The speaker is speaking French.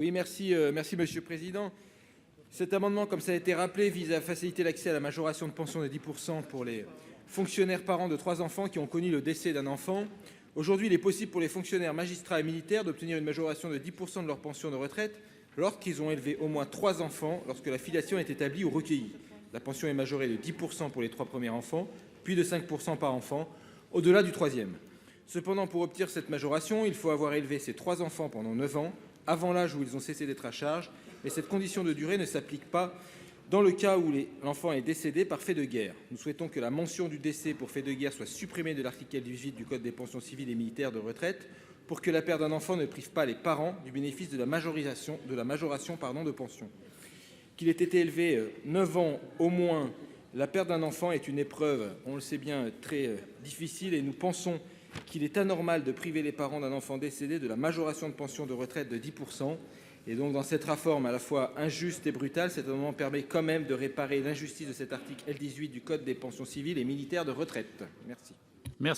Oui, merci Monsieur le Président. Cet amendement, comme ça a été rappelé, vise à faciliter l'accès à la majoration de pension de 10% pour les fonctionnaires parents de 3 enfants qui ont connu le décès d'un enfant. Aujourd'hui, il est possible pour les fonctionnaires, magistrats et militaires d'obtenir une majoration de 10% de leur pension de retraite lorsqu'ils ont élevé au moins 3 enfants, lorsque la filiation est établie ou recueillie. La pension est majorée de 10% pour les 3 premiers enfants, puis de 5% par enfant, au-delà du troisième. Cependant, pour obtenir cette majoration, il faut avoir élevé ces 3 enfants pendant 9 ans, avant l'âge où ils ont cessé d'être à charge, mais cette condition de durée ne s'applique pas dans le cas où l'enfant est décédé par fait de guerre. Nous souhaitons que la mention du décès pour fait de guerre soit supprimée de l'article 18 du Code des pensions civiles et militaires de retraite pour que la perte d'un enfant ne prive pas les parents du bénéfice de la majoration de pension. Qu'il ait été élevé 9 ans au moins, la perte d'un enfant est une épreuve, on le sait bien, très difficile, et nous pensons qu'il est anormal de priver les parents d'un enfant décédé de la majoration de pension de retraite de 10%. Et donc, dans cette réforme à la fois injuste et brutale, cet amendement permet quand même de réparer l'injustice de cet article L18 du Code des pensions civiles et militaires de retraite. Merci.